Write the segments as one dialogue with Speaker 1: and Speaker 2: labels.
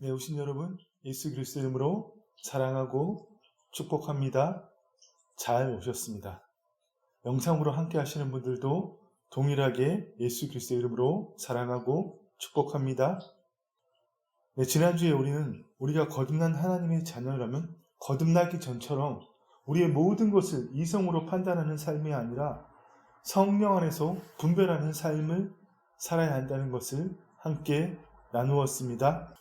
Speaker 1: 네, 오신 여러분, 예수 그리스도 이름으로 사랑하고 축복합니다. 잘 오셨습니다. 영상으로 함께 하시는 분들도 동일하게 예수 그리스도 이름으로 사랑하고 축복합니다. 네, 지난주에 우리가 거듭난 하나님의 자녀라면 거듭나기 전처럼 우리의 모든 것을 이성으로 판단하는 삶이 아니라 성령 안에서 분별하는 삶을 살아야 한다는 것을 함께 나누었습니다.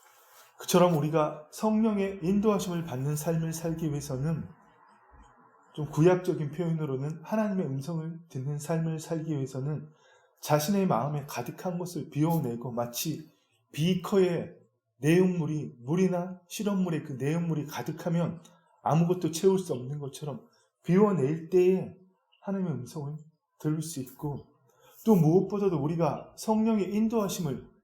Speaker 1: 그처럼 우리가 성령의 인도하심을 받는 삶을 살기 위해서는 좀 구약적인 표현으로는 하나님의 음성을 듣는 삶을 살기 위해서는 자신의 마음에 가득한 것을 비워내고 마치 비커에 물이나 실험물에 그 내용물이 가득하면 아무것도 채울 수 없는 것처럼 비워낼 때에 하나님의 음성을 들을 수 있고, 또 무엇보다도 우리가 성령의 인도하심을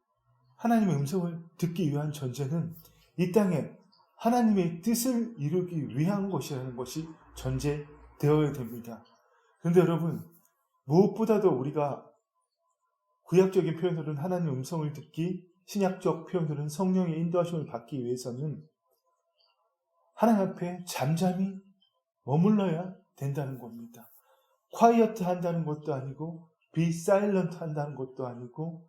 Speaker 1: 하나님의 음성을 듣기 위한 전제는 이 땅에 하나님의 뜻을 이루기 위한 것이라는 것이 전제되어야 됩니다. 그런데 여러분, 무엇보다도 우리가 구약적인 표현으로는 하나님의 음성을 듣기, 신약적 표현으로는 성령의 인도하심을 받기 위해서는 하나님 앞에 잠잠히 머물러야 된다는 겁니다. quiet 한다는 것도 아니고 be silent 한다는 것도 아니고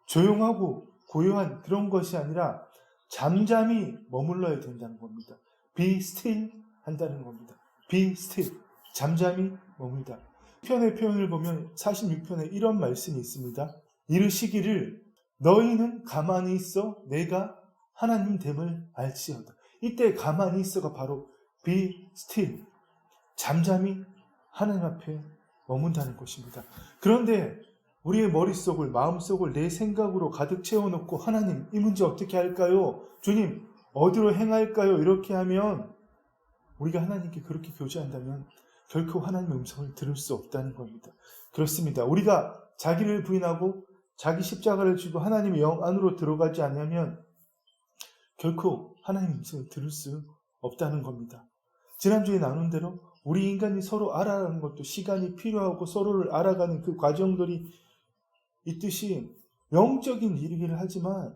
Speaker 1: 조용하고 고요한 그런 것이 아니라 잠잠히 머물러야 된다는 겁니다. Be still 한다는 겁니다. Be still. 잠잠히 머물다. 편의 표현을 보면 46편에 이런 말씀이 있습니다. 이르시기를 너희는 가만히 있어 내가 하나님 됨을 알지어다. 이때 가만히 있어가 바로 be still. 잠잠히 하나님 앞에 머문다는 것입니다. 그런데 우리의 머릿속을, 마음속을 내 생각으로 가득 채워놓고 하나님, 이 문제 어떻게 할까요? 주님, 어디로 행할까요? 이렇게 하면 우리가 하나님께 그렇게 교제한다면 결코 하나님의 음성을 들을 수 없다는 겁니다. 그렇습니다. 우리가 자기를 부인하고 자기 십자가를 쥐고 하나님의 영 안으로 들어가지 않으면 결코 하나님의 음성을 들을 수 없다는 겁니다. 지난주에 나눈 대로 우리 인간이 서로 알아가는 것도 시간이 필요하고 서로를 알아가는 그 과정들이 있듯이 영적인 일이기를 하지만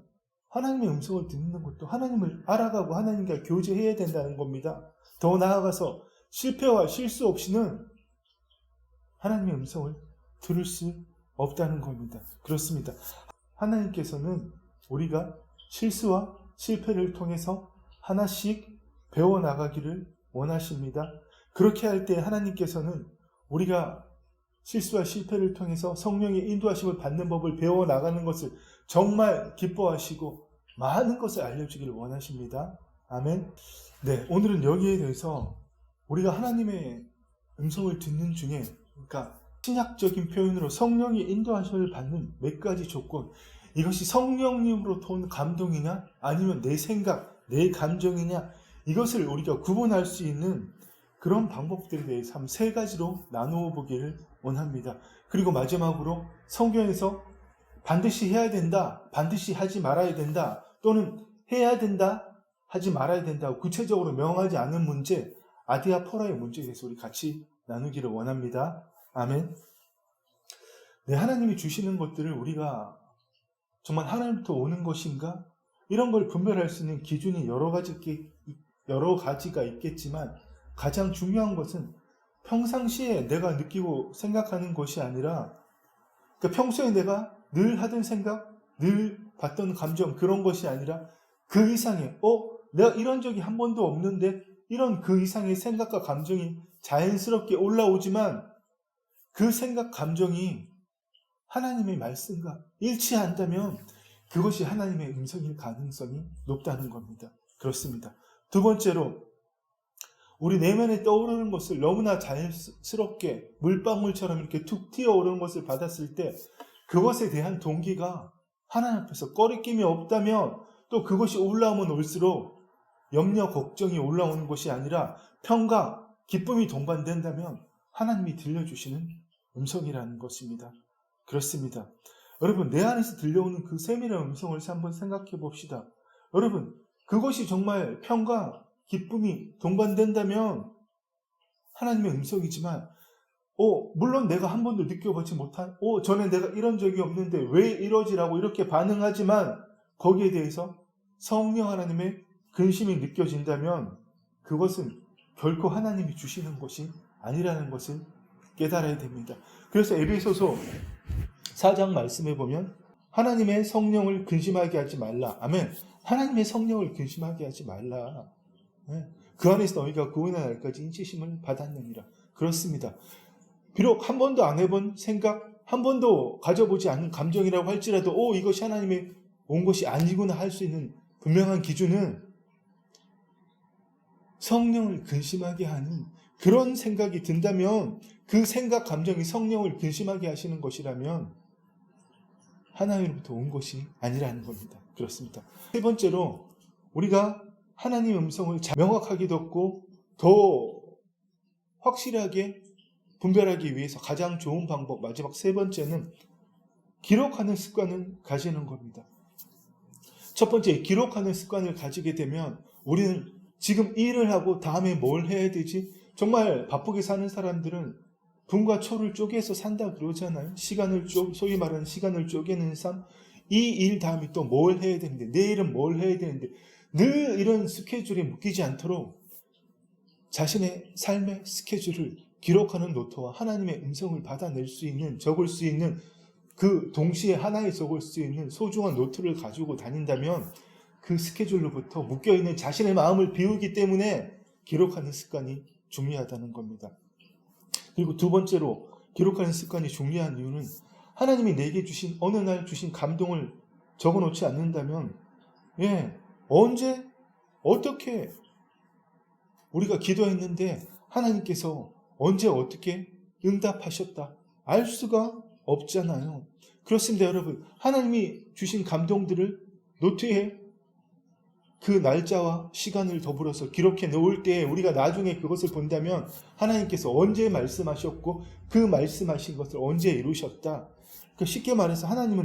Speaker 1: 하나님의 음성을 듣는 것도 하나님을 알아가고 하나님과 교제해야 된다는 겁니다. 더 나아가서 실패와 실수 없이는 하나님의 음성을 들을 수 없다는 겁니다. 그렇습니다. 하나님께서는 우리가 실수와 실패를 통해서 하나씩 배워나가기를 원하십니다. 그렇게 할 때 하나님께서는 우리가 실수와 실패를 통해서 성령의 인도하심을 받는 법을 배워나가는 것을 정말 기뻐하시고 많은 것을 알려주기를 원하십니다. 아멘. 네, 오늘은 여기에 대해서 우리가 하나님의 음성을 듣는 중에, 그러니까 신약적인 표현으로 성령의 인도하심을 받는 몇 가지 조건, 이것이 성령님으로부터 온 감동이냐 아니면 내 생각, 내 감정이냐, 이것을 우리가 구분할 수 있는 그런 방법들에 대해서 한 3가지로 나누어 보기를 원합니다. 그리고 마지막으로 성경에서 반드시 해야 된다, 반드시 하지 말아야 된다, 또는 해야 된다, 하지 말아야 된다, 구체적으로 명하지 않은 문제, 아디아포라의 문제에 대해서 우리 같이 나누기를 원합니다. 아멘. 네, 하나님이 주시는 것들을 우리가 정말 하나님부터 오는 것인가? 이런 걸 분별할 수 있는 기준이 여러 가지가 있겠지만 가장 중요한 것은 평상시에 내가 느끼고 생각하는 것이 아니라, 그러니까 평소에 내가 늘 하던 생각, 늘 봤던 감정, 그런 것이 아니라 그 이상의, 내가 이런 적이 한 번도 없는데 이런 그 이상의 생각과 감정이 자연스럽게 올라오지만 그 생각, 감정이 하나님의 말씀과 일치한다면 그것이 하나님의 음성일 가능성이 높다는 겁니다. 그렇습니다. 두 번째로, 우리 내면에 떠오르는 것을 너무나 자연스럽게 물방울처럼 이렇게 툭 튀어오르는 것을 받았을 때 그것에 대한 동기가 하나님 앞에서 꺼리낌이 없다면, 또 그것이 올라오면 올수록 염려, 걱정이 올라오는 것이 아니라 평강, 기쁨이 동반된다면 하나님이 들려주시는 음성이라는 것입니다. 그렇습니다. 여러분, 내 안에서 들려오는 그 세밀한 음성을 한번 생각해 봅시다. 여러분, 그것이 정말 평강, 기쁨이 동반된다면 하나님의 음성이지만, 물론 내가 한 번도 느껴보지 못한, 전에 내가 이런 적이 없는데 왜 이러지라고 이렇게 반응하지만 거기에 대해서 성령 하나님의 근심이 느껴진다면 그것은 결코 하나님이 주시는 것이 아니라는 것을 깨달아야 됩니다. 그래서 에베소서 4장 말씀에 보면 하나님의 성령을 근심하게 하지 말라. 아멘. 하나님의 성령을 근심하게 하지 말라. 그 안에서 너희가 구원의 날까지 인치심을 받았느니라. 그렇습니다. 비록 한 번도 안 해본 생각, 한 번도 가져보지 않은 감정이라고 할지라도 이것이 하나님의 온 것이 아니구나 할 수 있는 분명한 기준은 성령을 근심하게 하는 그런 생각이 든다면, 그 생각, 감정이 성령을 근심하게 하시는 것이라면 하나님으로부터 온 것이 아니라는 겁니다. 그렇습니다. 세 번째로 우리가 하나님의 음성을 명확하게 듣고 더 확실하게 분별하기 위해서 가장 좋은 방법, 마지막 세 번째는 기록하는 습관을 가지는 겁니다. 첫 번째, 기록하는 습관을 가지게 되면 우리는 지금 이 일을 하고 다음에 뭘 해야 되지? 정말 바쁘게 사는 사람들은 분과 초를 쪼개서 산다 그러잖아요. 소위 말하는 시간을 쪼개는 삶. 이 일 다음에 또 뭘 해야 되는데, 내일은 뭘 해야 되는데, 늘 이런 스케줄에 묶이지 않도록 자신의 삶의 스케줄을 기록하는 노트와 하나님의 음성을 받아낼 수 있는, 적을 수 있는, 그 동시에 하나에 적을 수 있는 소중한 노트를 가지고 다닌다면 그 스케줄로부터 묶여있는 자신의 마음을 비우기 때문에 기록하는 습관이 중요하다는 겁니다. 그리고 두 번째로 기록하는 습관이 중요한 이유는 하나님이 내게 주신, 어느 날 주신 감동을 적어놓지 않는다면 언제 어떻게 우리가 기도했는데 하나님께서 언제 어떻게 응답하셨다 알 수가 없잖아요. 그렇습니다, 여러분. 하나님이 주신 감동들을 노트에 그 날짜와 시간을 더불어서 기록해 놓을 때 우리가 나중에 그것을 본다면 하나님께서 언제 말씀하셨고 그 말씀하신 것을 언제 이루셨다. 쉽게 말해서 하나님은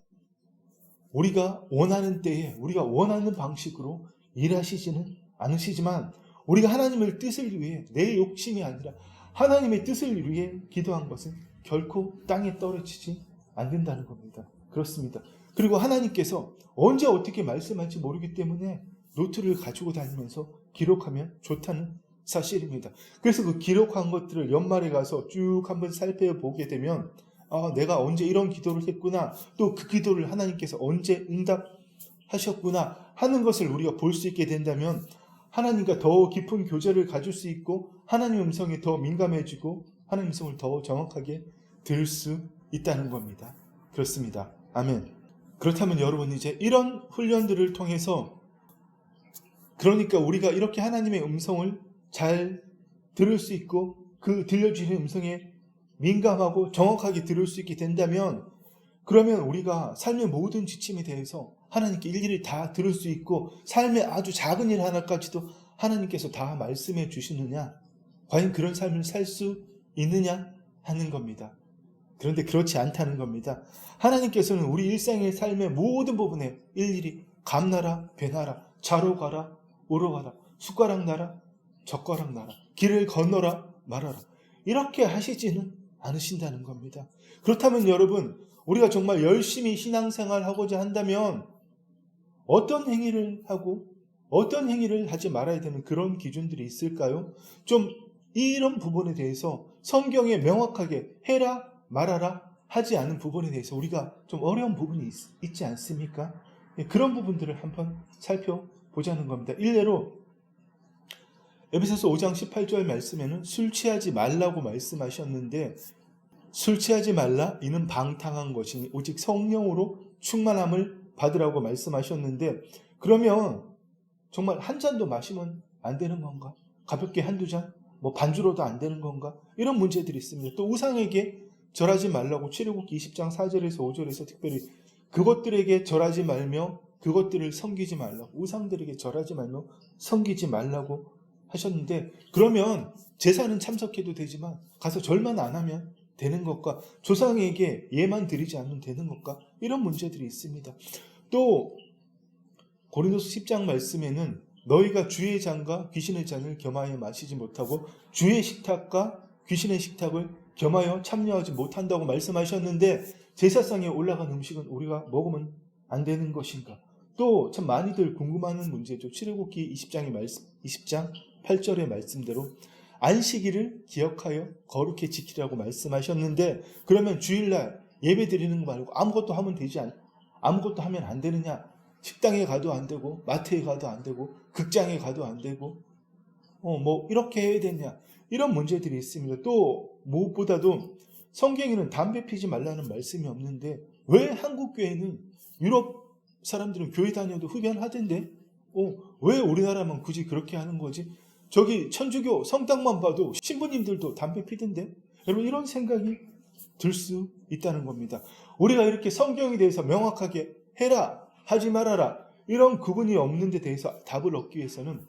Speaker 1: 우리가 원하는 때에 우리가 원하는 방식으로 일하시지는 않으시지만 우리가 하나님의 뜻을 위해, 내 욕심이 아니라 하나님의 뜻을 위해 기도한 것은 결코 땅에 떨어지지 않는다는 겁니다. 그렇습니다. 그리고 하나님께서 언제 어떻게 말씀할지 모르기 때문에 노트를 가지고 다니면서 기록하면 좋다는 사실입니다. 그래서 그 기록한 것들을 연말에 가서 쭉 한번 살펴보게 되면 내가 언제 이런 기도를 했구나, 또 그 기도를 하나님께서 언제 응답하셨구나 하는 것을 우리가 볼 수 있게 된다면 하나님과 더 깊은 교제를 가질 수 있고 하나님의 음성에 더 민감해지고 하나님의 음성을 더 정확하게 들을 수 있다는 겁니다. 그렇습니다. 아멘. 그렇다면 여러분, 이제 이런 훈련들을 통해서, 그러니까 우리가 이렇게 하나님의 음성을 잘 들을 수 있고 그 들려주시는 음성에 민감하고 정확하게 들을 수 있게 된다면, 그러면 우리가 삶의 모든 지침에 대해서 하나님께 일일이 다 들을 수 있고 삶의 아주 작은 일 하나까지도 하나님께서 다 말씀해 주시느냐, 과연 그런 삶을 살 수 있느냐 하는 겁니다. 그런데 그렇지 않다는 겁니다. 하나님께서는 우리 일상의 삶의 모든 부분에 일일이 감나라, 배나라, 자로 가라, 오러 가라, 숟가락 나라, 젓가락 나라, 길을 건너라, 말아라, 이렇게 하시지는 않으신다는 겁니다. 그렇다면 여러분, 우리가 정말 열심히 신앙생활을 하고자 한다면 어떤 행위를 하고 어떤 행위를 하지 말아야 되는 그런 기준들이 있을까요? 좀 이런 부분에 대해서 성경에 명확하게 해라, 말아라 하지 않은 부분에 대해서 우리가 좀 어려운 부분이 있지 않습니까? 그런 부분들을 한번 살펴보자는 겁니다. 일례로 에베소서 5장 18절 말씀에는 술 취하지 말라고 말씀하셨는데, 술 취하지 말라, 이는 방탕한 것이니 오직 성령으로 충만함을 받으라고 말씀하셨는데, 그러면 정말 한 잔도 마시면 안 되는 건가? 가볍게 한두 잔? 반주로도 안 되는 건가? 이런 문제들이 있습니다. 또 우상에게 절하지 말라고 출애굽기 20장 4절에서 5절에서 특별히 그것들에게 절하지 말며 그것들을 섬기지 말라고, 우상들에게 절하지 말며 섬기지 말라고 하셨는데, 그러면 제사는 참석해도 되지만 가서 절만 안 하면 되는 것과 조상에게 예만 드리지 않으면 되는 것과 이런 문제들이 있습니다. 또 고린도서 10장 말씀에는 너희가 주의 잔과 귀신의 잔을 겸하여 마시지 못하고 주의 식탁과 귀신의 식탁을 겸하여 참여하지 못한다고 말씀하셨는데, 제사상에 올라간 음식은 우리가 먹으면 안 되는 것인가? 또 참 많이들 궁금해하는 문제죠. 출애굽기 20장 8절의 말씀대로 안식일을 기억하여 거룩히 지키라고 말씀하셨는데, 그러면 주일날 예배 드리는 거 말고 아무것도 하면 아무것도 하면 안 되느냐? 식당에 가도 안 되고, 마트에 가도 안 되고, 극장에 가도 안 되고, 이렇게 해야 되냐? 이런 문제들이 있습니다. 또 무엇보다도 성경에는 담배 피지 말라는 말씀이 없는데 왜 한국 교회는, 유럽 사람들은 교회 다녀도 흡연하던데 왜 우리나라만 굳이 그렇게 하는 거지? 저기 천주교 성당만 봐도 신부님들도 담배 피던데? 여러분, 이런 생각이 들 수 있다는 겁니다. 우리가 이렇게 성경에 대해서 명확하게 해라, 하지 말아라, 이런 구분이 없는 데 대해서 답을 얻기 위해서는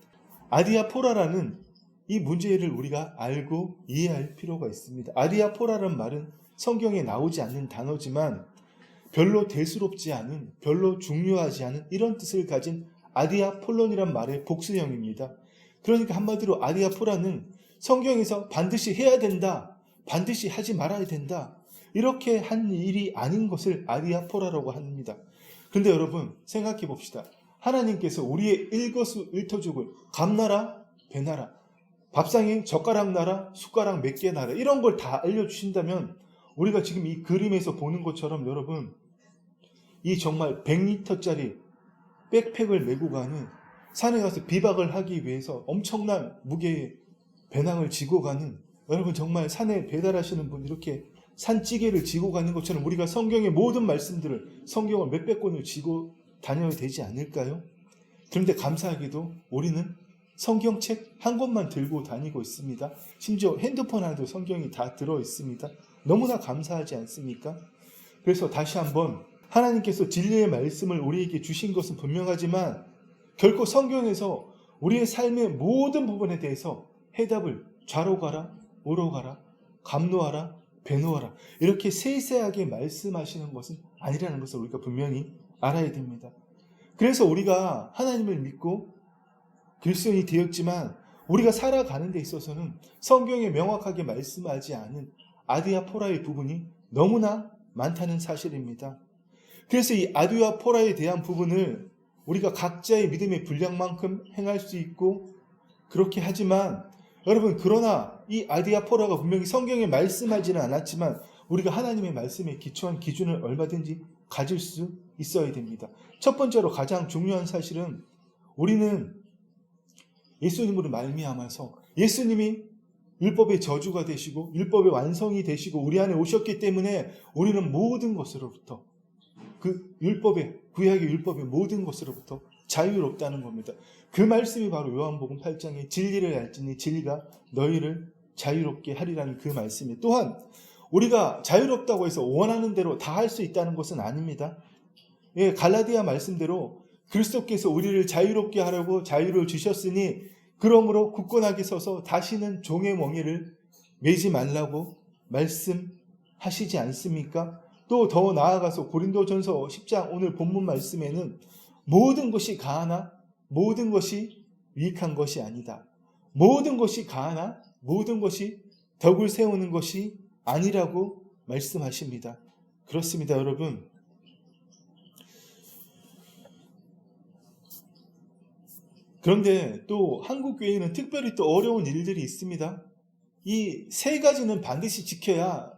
Speaker 1: 아디아포라라는 이 문제를 우리가 알고 이해할 필요가 있습니다. 아디아포라라는 말은 성경에 나오지 않는 단어지만 별로 대수롭지 않은, 별로 중요하지 않은 이런 뜻을 가진 아디아폴론이란 말의 복수형입니다. 그러니까 한마디로 아디아포라는 성경에서 반드시 해야 된다, 반드시 하지 말아야 된다, 이렇게 한 일이 아닌 것을 아디아포라라고 합니다. 그런데 여러분, 생각해 봅시다. 하나님께서 우리의 일거수일투족을 감나라, 배나라, 밥상에 젓가락 나라, 숟가락 몇 개 나라, 이런 걸 다 알려주신다면 우리가 지금 이 그림에서 보는 것처럼 여러분, 이 정말 100리터짜리 백팩을 메고 가는, 산에 가서 비박을 하기 위해서 엄청난 무게의 배낭을 지고 가는, 여러분 정말 산에 배달하시는 분 이렇게 산찌개를 지고 가는 것처럼 우리가 성경의 모든 말씀들을, 성경을 몇백 권을 지고 다녀야 되지 않을까요? 그런데 감사하게도 우리는 성경책 한 권만 들고 다니고 있습니다. 심지어 핸드폰 안에도 성경이 다 들어있습니다. 너무나 감사하지 않습니까? 그래서 다시 한번 하나님께서 진리의 말씀을 우리에게 주신 것은 분명하지만 결코 성경에서 우리의 삶의 모든 부분에 대해서 해답을 좌로 가라, 우로 가라, 감노하라, 배노하라, 이렇게 세세하게 말씀하시는 것은 아니라는 것을 우리가 분명히 알아야 됩니다. 그래서 우리가 하나님을 믿고 그리스도인이 되었지만 우리가 살아가는 데 있어서는 성경에 명확하게 말씀하지 않은 아디아포라의 부분이 너무나 많다는 사실입니다. 그래서 이 아디아포라에 대한 부분을 우리가 각자의 믿음의 분량만큼 행할 수 있고 그렇게 하지만, 여러분, 그러나 이 아디아포라가 분명히 성경에 말씀하지는 않았지만 우리가 하나님의 말씀에 기초한 기준을 얼마든지 가질 수 있어야 됩니다. 첫 번째로 가장 중요한 사실은 우리는 예수님으로 말미암아서, 예수님이 율법의 저주가 되시고 율법의 완성이 되시고 우리 안에 오셨기 때문에 우리는 모든 것으로부터, 그 율법의, 구약의 율법의 모든 것으로부터 자유롭다는 겁니다. 그 말씀이 바로 요한복음 8장에 진리를 알지니 진리가 너희를 자유롭게 하리라는 그 말씀이, 또한 우리가 자유롭다고 해서 원하는 대로 다 할 수 있다는 것은 아닙니다. 갈라디아 말씀대로 그리스도께서 우리를 자유롭게 하려고 자유를 주셨으니 그러므로 굳건하게 서서 다시는 종의 멍에를 매지 말라고 말씀하시지 않습니까? 또 더 나아가서 고린도전서 10장 오늘 본문 말씀에는 모든 것이 가하나 모든 것이 유익한 것이 아니다, 모든 것이 가하나 모든 것이 덕을 세우는 것이 아니라고 말씀하십니다. 그렇습니다, 여러분. 그런데 또 한국 교회에는 특별히 또 어려운 일들이 있습니다. 이 세 가지는 반드시 지켜야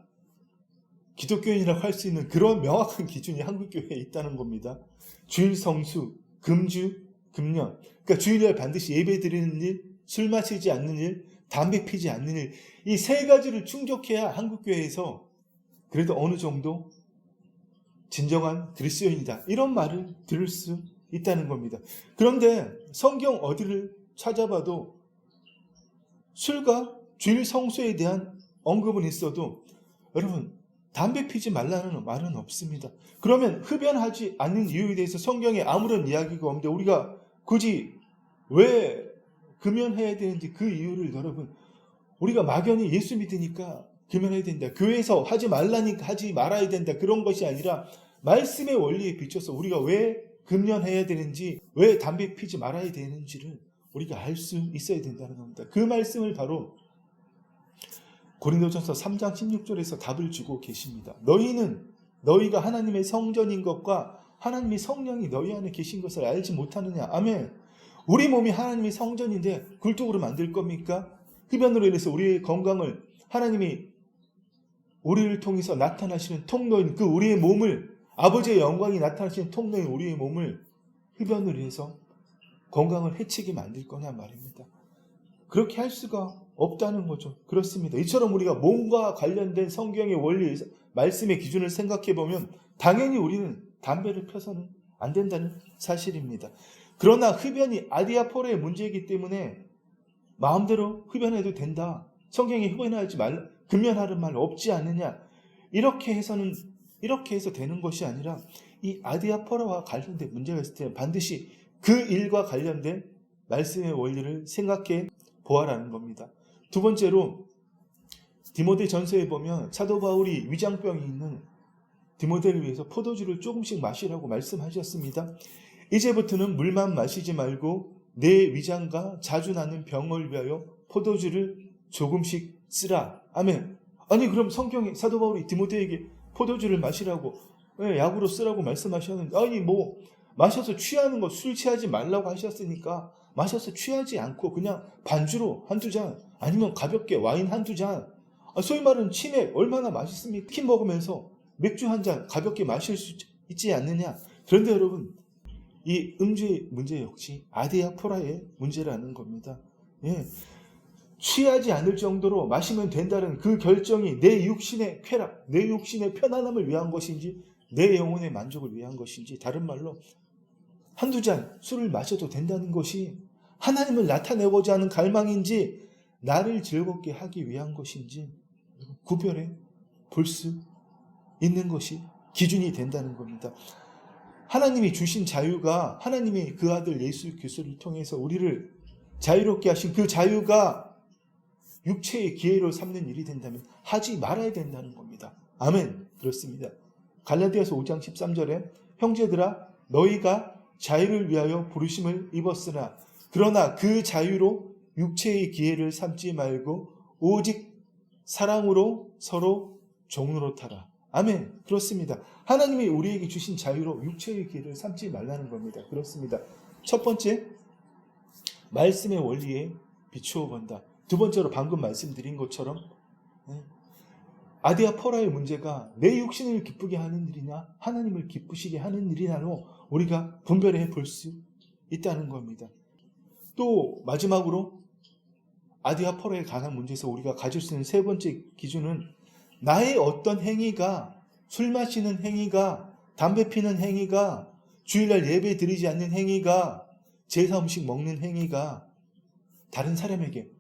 Speaker 1: 기독교인이라고 할 수 있는 그런 명확한 기준이 한국 교회에 있다는 겁니다. 주일 성수, 금주, 금년. 그러니까 주일날 반드시 예배 드리는 일, 술 마시지 않는 일, 담배 피지 않는 일, 이 세 가지를 충족해야 한국 교회에서 그래도 어느 정도 진정한 그리스도인이다, 이런 말을 들을 수 있다는 겁니다. 그런데 성경 어디를 찾아봐도 술과 주일 성수에 대한 언급은 있어도 여러분, 담배 피지 말라는 말은 없습니다. 그러면 흡연하지 않는 이유에 대해서 성경에 아무런 이야기가 없는데 우리가 굳이 왜 금연해야 되는지 그 이유를, 여러분, 우리가 막연히 예수 믿으니까 금연해야 된다, 교회에서 하지 말라니까 하지 말아야 된다, 그런 것이 아니라 말씀의 원리에 비춰서 우리가 왜 금연해야 되는지, 왜 담배 피지 말아야 되는지를 우리가 알 수 있어야 된다는 겁니다. 그 말씀을 바로 고린도전서 3장 16절에서 답을 주고 계십니다. 너희가 하나님의 성전인 것과 하나님이 성령이 너희 안에 계신 것을 알지 못하느냐. 아멘. 우리 몸이 하나님의 성전인데 굴뚝으로 만들 겁니까? 흡연으로 인해서 우리의 건강을 하나님이 우리를 통해서 나타나시는 통로인 그 우리의 몸을, 아버지의 영광이 나타나시는 통로인 우리의 몸을 흡연으로 인해서 건강을 해치게 만들 거냐 말입니다. 그렇게 할 수가 없다는 거죠. 그렇습니다. 이처럼 우리가 몸과 관련된 성경의 원리, 말씀의 기준을 생각해 보면 당연히 우리는 담배를 펴서는 안 된다는 사실입니다. 그러나 흡연이 아디아포라의 문제이기 때문에 마음대로 흡연해도 된다. 성경에 흡연하지 말, 금연하는 말 없지 않느냐. 이렇게 해서 되는 것이 아니라 이 아디아포라와 관련된 문제가 있을 때 반드시 그 일과 관련된 말씀의 원리를 생각해 보아라는 겁니다. 두 번째로 디모데 전서에 보면 사도 바울이 위장병이 있는 디모데를 위해서 포도주를 조금씩 마시라고 말씀하셨습니다. 이제부터는 물만 마시지 말고 내 위장과 자주 나는 병을 위하여 포도주를 조금씩 쓰라. 아멘. 아니 그럼 성경에 사도 바울이 디모데에게 포도주를 마시라고 약으로 쓰라고 말씀하셨는데, 아니 뭐 마셔서 취하는 거, 술 취하지 말라고 하셨으니까 마셔서 취하지 않고 그냥 반주로 한두 잔, 아니면 가볍게 와인 한두 잔, 소위 말하는 치맥 얼마나 맛있습니까? 치킨 먹으면서 맥주 한 잔 가볍게 마실 수 있지 않느냐. 그런데 여러분, 이 음주의 문제 역시 아디아포라의 문제라는 겁니다. 예. 취하지 않을 정도로 마시면 된다는 그 결정이 내 육신의 쾌락, 내 육신의 편안함을 위한 것인지 내 영혼의 만족을 위한 것인지, 다른 말로 한두 잔 술을 마셔도 된다는 것이 하나님을 나타내고자 하는 갈망인지 나를 즐겁게 하기 위한 것인지 구별해 볼 수 있는 것이 기준이 된다는 겁니다. 하나님이 주신 자유가, 하나님이 그 아들 예수 그리스도를 통해서 우리를 자유롭게 하신 그 자유가 육체의 기회로 삼는 일이 된다면 하지 말아야 된다는 겁니다. 아멘. 그렇습니다. 갈라디아서 5장 13절에 형제들아 너희가 자유를 위하여 부르심을 입었으나 그러나 그 자유로 육체의 기회를 삼지 말고 오직 사랑으로 서로 종노릇하라. 아멘. 그렇습니다. 하나님이 우리에게 주신 자유로 육체의 기회를 삼지 말라는 겁니다. 그렇습니다. 첫 번째, 말씀의 원리에 비추어 본다. 두 번째로 방금 말씀드린 것처럼 아디아포라의 문제가 내 육신을 기쁘게 하는 일이냐 하나님을 기쁘시게 하는 일이냐로 우리가 분별해 볼 수 있다는 겁니다. 또 마지막으로 아디아포라에 관한 문제에서 우리가 가질 수 있는 세 번째 기준은 나의 어떤 행위가, 술 마시는 행위가, 담배 피는 행위가, 주일날 예배 드리지 않는 행위가, 제사 음식 먹는 행위가 다른 사람에게,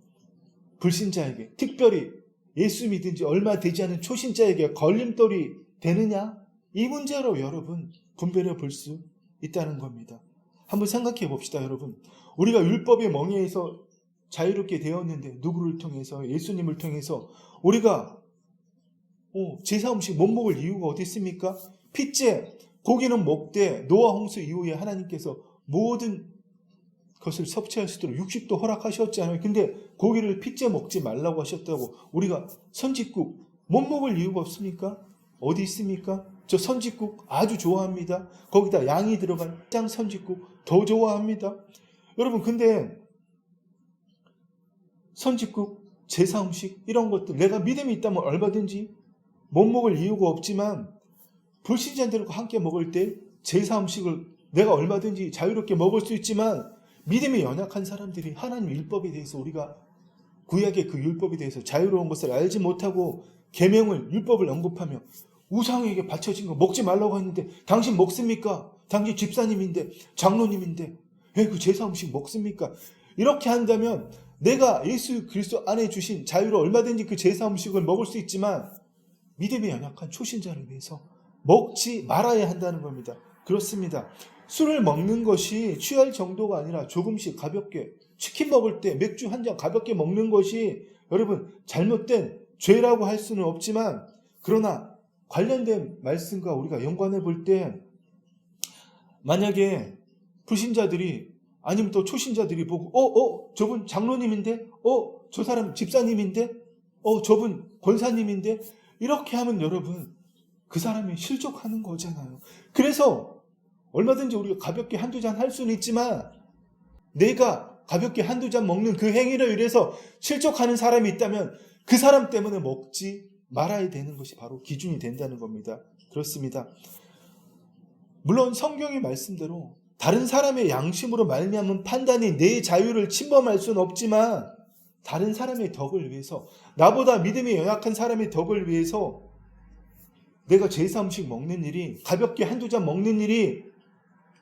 Speaker 1: 불신자에게, 특별히 예수 믿은 지 얼마 되지 않은 초신자에게 걸림돌이 되느냐? 이 문제로 여러분 분별해 볼 수 있다는 겁니다. 한번 생각해 봅시다, 여러분. 우리가 율법의 멍에에서 자유롭게 되었는데 누구를 통해서? 예수님을 통해서 우리가 제사 음식 못 먹을 이유가 어디 있습니까? 핏째, 고기는 먹되 노아 홍수 이후에 하나님께서 모든 것을 섭취할 수 있도록 육식도 허락하셨잖아요. 근데 고기를 핏째 먹지 말라고 하셨다고 우리가 선짓국 못 먹을 이유가 없습니까? 어디 있습니까? 저 선짓국 아주 좋아합니다. 거기다 양이 들어간 짱 선짓국 더 좋아합니다. 여러분, 근데 선짓국, 제사 음식 이런 것들 내가 믿음이 있다면 얼마든지 못 먹을 이유가 없지만 불신자들과 함께 먹을 때 제사 음식을 내가 얼마든지 자유롭게 먹을 수 있지만 믿음이 연약한 사람들이 하나님 율법에 대해서, 우리가 구약의 그 율법에 대해서 자유로운 것을 알지 못하고 계명을, 율법을 언급하며 우상에게 바쳐진 거 먹지 말라고 했는데 당신 먹습니까? 당신 집사님인데, 장로님인데 왜 그 제사 음식 먹습니까? 이렇게 한다면 내가 예수 그리스도 안에 주신 자유로 얼마든지 그 제사 음식을 먹을 수 있지만 믿음이 연약한 초신자를 위해서 먹지 말아야 한다는 겁니다. 그렇습니다. 술을 먹는 것이 취할 정도가 아니라 조금씩 가볍게, 치킨 먹을 때 맥주 한 잔 가볍게 먹는 것이 여러분 잘못된 죄라고 할 수는 없지만, 그러나 관련된 말씀과 우리가 연관해 볼 때 만약에 불신자들이 아니면 또 초신자들이 보고 저분 장로님인데, 저 사람 집사님인데, 저분 권사님인데, 이렇게 하면 여러분 그 사람이 실족하는 거잖아요. 그래서 얼마든지 우리가 가볍게 한두 잔 할 수는 있지만 내가 가볍게 한두 잔 먹는 그 행위로 인해서 실족하는 사람이 있다면 그 사람 때문에 먹지 말아야 되는 것이 바로 기준이 된다는 겁니다. 그렇습니다. 물론 성경의 말씀대로 다른 사람의 양심으로 말미암은 판단이 내 자유를 침범할 수는 없지만 다른 사람의 덕을 위해서, 나보다 믿음이 연약한 사람의 덕을 위해서 내가 제사 음식 먹는 일이, 가볍게 한두 잔 먹는 일이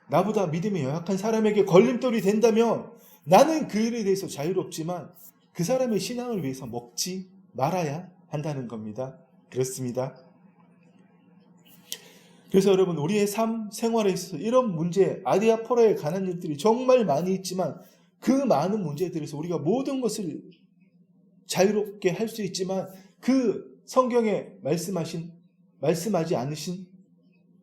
Speaker 1: 나보다 믿음이 연약한 사람에게 걸림돌이 된다면 나는 그 일에 대해서 자유롭지만 그 사람의 신앙을 위해서 먹지 말아야 한다는 겁니다. 그렇습니다. 그래서 여러분, 우리의 삶 생활에 있어서 이런 문제, 아디아포라에 관한 일들이 정말 많이 있지만 그 많은 문제들에서 우리가 모든 것을 자유롭게 할 수 있지만 그 성경에 말씀하지 않으신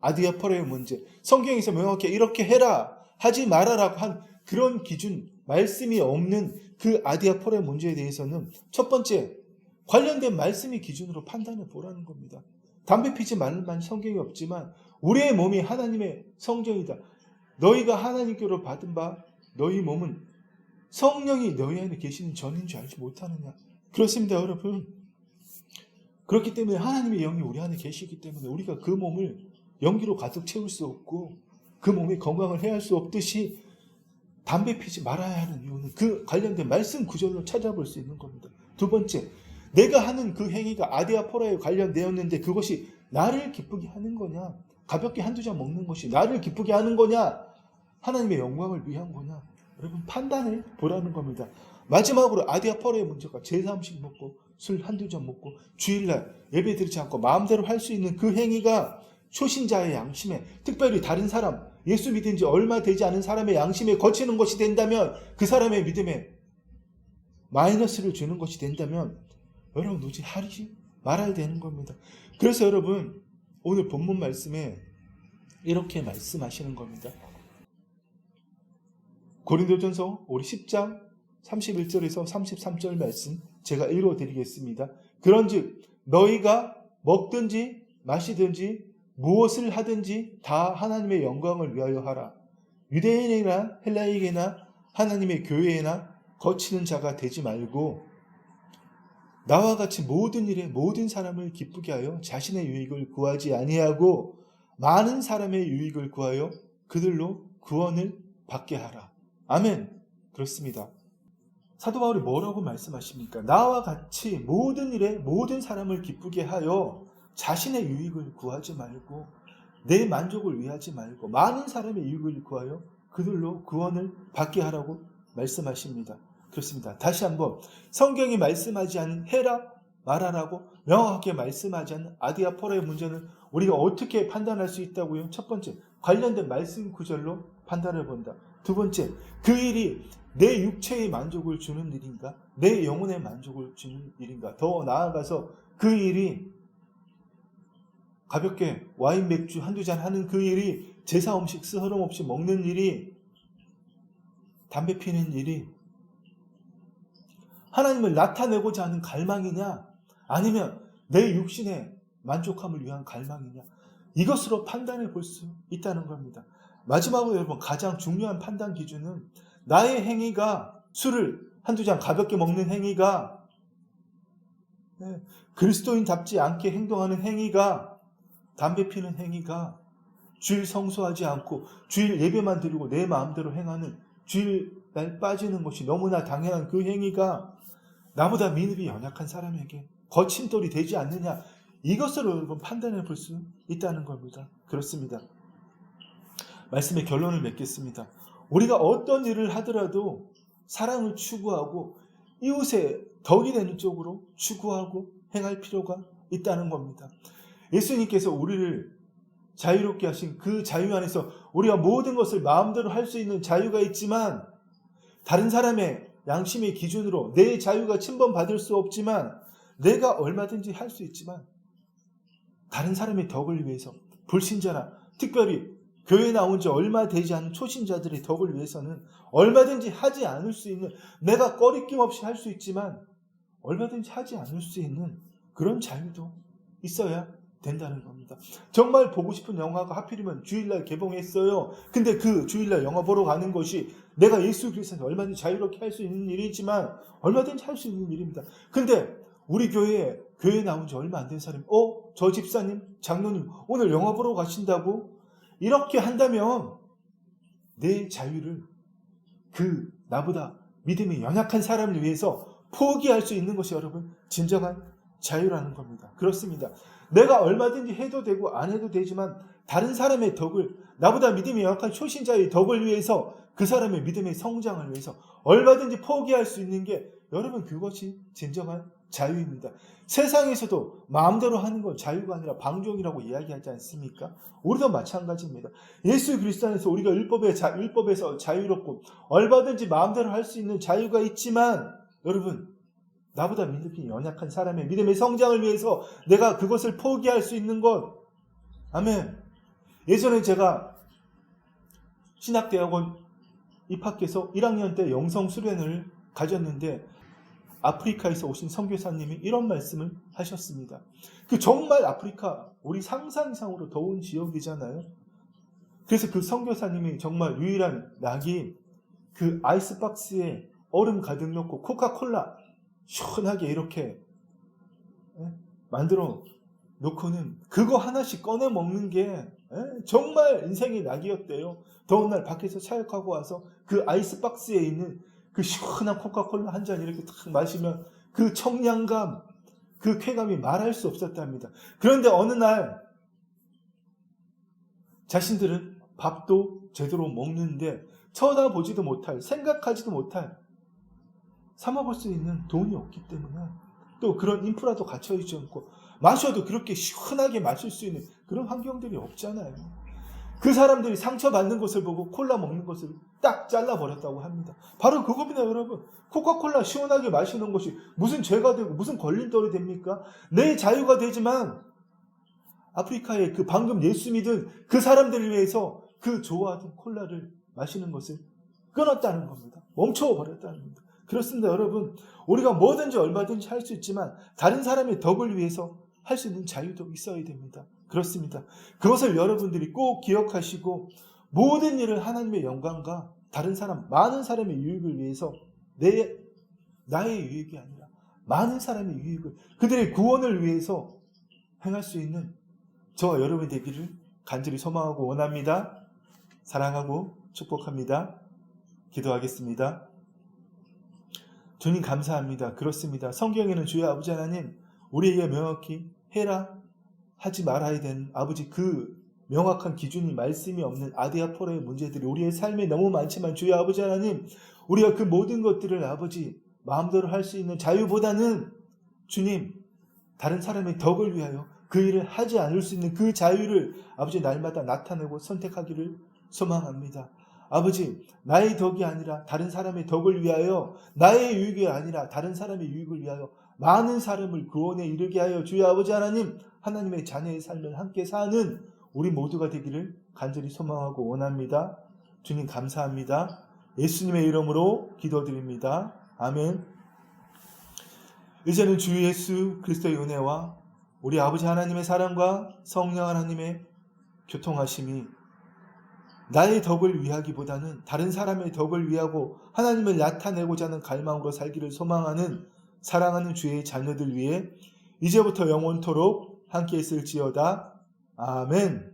Speaker 1: 아디아포라의 문제, 성경에서 명확히 이렇게 해라, 하지 말아라고 한 그런 기준, 말씀이 없는 그 아디아포라의 문제에 대해서는 첫 번째, 관련된 말씀이 기준으로 판단해 보라는 겁니다. 담배 피지 말만 성경이 없지만 우리의 몸이 하나님의 성전이다. 너희가 하나님께로 받은 바 너희 몸은 성령이 너희 안에 계시는 전인 줄 알지 못하느냐. 그렇습니다, 여러분. 그렇기 때문에 하나님의 영이 우리 안에 계시기 때문에 우리가 그 몸을 연기로 가득 채울 수 없고 그 몸에 건강을 해할 수 없듯이 담배 피지 말아야 하는 이유는 그 관련된 말씀 구절로 찾아볼 수 있는 겁니다. 두 번째, 내가 하는 그 행위가 아디아포라에 관련되었는데 그것이 나를 기쁘게 하는 거냐, 가볍게 한두 잔 먹는 것이 나를 기쁘게 하는 거냐, 하나님의 영광을 위한 거냐, 여러분 판단해 보라는 겁니다. 마지막으로 아디아포라의 문제가 제사 음식 먹고 술 한두 잔 먹고 주일날 예배 드리지 않고 마음대로 할 수 있는 그 행위가 초신자의 양심에, 특별히 다른 사람, 예수 믿은 지 얼마 되지 않은 사람의 양심에 거치는 것이 된다면, 그 사람의 믿음에 마이너스를 주는 것이 된다면 여러분 도저히 하지 말아야 되는 겁니다. 그래서 여러분 오늘 본문 말씀에 이렇게 말씀하시는 겁니다. 고린도전서 우리 10장 31절에서 33절 말씀 제가 읽어드리겠습니다. 그런즉 너희가 먹든지 마시든지 무엇을 하든지 다 하나님의 영광을 위하여 하라. 유대인이나 헬라인이나 하나님의 교회에나 거치는 자가 되지 말고 나와 같이 모든 일에 모든 사람을 기쁘게 하여 자신의 유익을 구하지 아니하고 많은 사람의 유익을 구하여 그들로 구원을 받게 하라. 아멘. 그렇습니다. 사도 바울이 뭐라고 말씀하십니까? 나와 같이 모든 일에 모든 사람을 기쁘게 하여 자신의 유익을 구하지 말고 내 만족을 위하지 말고 많은 사람의 유익을 구하여 그들로 구원을 받게 하라고 말씀하십니다. 그렇습니다. 다시 한번 성경이 말씀하지 않은 해라 말하라고 명확하게 말씀하지 않는 아디아포라의 문제는 우리가 어떻게 판단할 수 있다고요? 첫 번째, 관련된 말씀 구절로 판단해 본다. 두 번째, 그 일이 내 육체의 만족을 주는 일인가? 내 영혼의 만족을 주는 일인가? 더 나아가서 그 일이 가볍게 와인 맥주 한두 잔 하는 그 일이, 제사 음식 스스럼 없이 먹는 일이, 담배 피는 일이 하나님을 나타내고자 하는 갈망이냐, 아니면 내 육신의 만족함을 위한 갈망이냐, 이것으로 판단해 볼 수 있다는 겁니다. 마지막으로 여러분, 가장 중요한 판단 기준은 나의 행위가, 술을 한두 잔 가볍게 먹는 행위가, 그리스도인답지 않게 행동하는 행위가, 담배 피는 행위가, 주일 성수하지 않고 주일 예배만 드리고 내 마음대로 행하는, 주일날 빠지는 것이 너무나 당연한 그 행위가 나보다 믿음이 연약한 사람에게 거침돌이 되지 않느냐, 이것으로 여러분 판단해 볼 수 있다는 겁니다. 그렇습니다. 말씀의 결론을 맺겠습니다. 우리가 어떤 일을 하더라도 사랑을 추구하고 이웃의 덕이 되는 쪽으로 추구하고 행할 필요가 있다는 겁니다. 예수님께서 우리를 자유롭게 하신 그 자유 안에서 우리가 모든 것을 마음대로 할 수 있는 자유가 있지만, 다른 사람의 양심의 기준으로 내 자유가 침범받을 수 없지만, 내가 얼마든지 할 수 있지만 다른 사람의 덕을 위해서, 불신자나 특별히 교회에 나온 지 얼마 되지 않은 초신자들의 덕을 위해서는 얼마든지 하지 않을 수 있는, 내가 꺼리낌 없이 할 수 있지만 얼마든지 하지 않을 수 있는 그런 자유도 있어야 된다는 겁니다. 겁니다. 정말 보고 싶은 영화가 하필이면 주일날 개봉했어요. 근데 그 주일날 영화 보러 가는 것이 내가 예수 그리스도를 얼마든지 자유롭게 할 수 있는 일이지만 얼마든지 할 수 있는 일입니다. 근데 우리 교회에 나온 지 얼마 안 된 사람이 저 집사님, 장로님 오늘 영화 보러 가신다고? 이렇게 한다면 내 자유를 그 나보다 믿음이 연약한 사람을 위해서 포기할 수 있는 것이 여러분 진정한 자유라는 겁니다. 그렇습니다. 내가 얼마든지 해도 되고 안 해도 되지만 다른 사람의 덕을, 나보다 믿음이 연약한 초신자의 덕을 위해서 그 사람의 믿음의 성장을 위해서 얼마든지 포기할 수 있는 게 여러분 그것이 진정한 자유입니다. 세상에서도 마음대로 하는 건 자유가 아니라 방종이라고 이야기하지 않습니까? 우리도 마찬가지입니다. 예수 그리스도 안에서 우리가 율법에서 자유롭고 얼마든지 마음대로 할 수 있는 자유가 있지만 여러분 나보다 믿음이 연약한 사람의 믿음의 성장을 위해서 내가 그것을 포기할 수 있는 것. 아멘. 예전에 제가 신학대학원 입학해서 1학년 때 영성 수련을 가졌는데 아프리카에서 오신 선교사님이 이런 말씀을 하셨습니다. 정말 아프리카 우리 상상 이상으로 더운 지역이잖아요. 그래서 그 선교사님이 정말 유일한 낙이 그 아이스박스에 얼음 가득 넣고 코카콜라 시원하게 이렇게 만들어 놓고는 그거 하나씩 꺼내 먹는 게 정말 인생의 낙이었대요. 더운 날 밖에서 차역하고 와서 그 아이스박스에 있는 그 시원한 코카콜라 한 잔 이렇게 딱 마시면 그 청량감, 그 쾌감이 말할 수 없었답니다. 그런데 어느 날 자신들은 밥도 제대로 먹는데 쳐다보지도 못할, 생각하지도 못할, 삼아볼 수 있는 돈이 없기 때문에 또 그런 인프라도 갖춰있지 않고 마셔도 그렇게 시원하게 마실 수 있는 그런 환경들이 없잖아요. 그 사람들이 상처받는 것을 보고 콜라 먹는 것을 딱 잘라버렸다고 합니다. 바로 그겁니다, 여러분. 코카콜라 시원하게 마시는 것이 무슨 죄가 되고 무슨 걸림돌이 됩니까? 내 자유가 되지만 아프리카의 그 방금 예수 믿은 그 사람들을 위해서 그 좋아하던 콜라를 마시는 것을 끊었다는 겁니다. 멈춰버렸다는 겁니다. 그렇습니다, 여러분. 우리가 뭐든지 얼마든지 할 수 있지만 다른 사람의 덕을 위해서 할 수 있는 자유도 있어야 됩니다. 그렇습니다. 그것을 여러분들이 꼭 기억하시고 모든 일을 하나님의 영광과 다른 사람, 많은 사람의 유익을 위해서 나의 유익이 아니라 많은 사람의 유익을, 그들의 구원을 위해서 행할 수 있는 저와 여러분이 되기를 간절히 소망하고 원합니다. 사랑하고 축복합니다. 기도하겠습니다. 주님 감사합니다. 그렇습니다. 성경에는 주의 아버지 하나님 우리에게 명확히 해라 하지 말아야 되는 아버지 그 명확한 기준이 말씀이 없는 아디아포라의 문제들이 우리의 삶에 너무 많지만 주의 아버지 하나님 우리가 그 모든 것들을 아버지 마음대로 할 수 있는 자유보다는 주님 다른 사람의 덕을 위하여 그 일을 하지 않을 수 있는 그 자유를 아버지 날마다 나타내고 선택하기를 소망합니다. 아버지 나의 덕이 아니라 다른 사람의 덕을 위하여 나의 유익이 아니라 다른 사람의 유익을 위하여 많은 사람을 구원에 이르게 하여 주의 아버지 하나님의 자녀의 삶을 함께 사는 우리 모두가 되기를 간절히 소망하고 원합니다. 주님 감사합니다. 예수님의 이름으로 기도드립니다. 아멘. 이제는 주 예수 그리스도의 은혜와 우리 아버지 하나님의 사랑과 성령 하나님의 교통하심이 나의 덕을 위하기보다는 다른 사람의 덕을 위하고 하나님을 나타내고자 하는 갈망으로 살기를 소망하는 사랑하는 주의 자녀들 위해 이제부터 영원토록 함께 있을지어다. 아멘.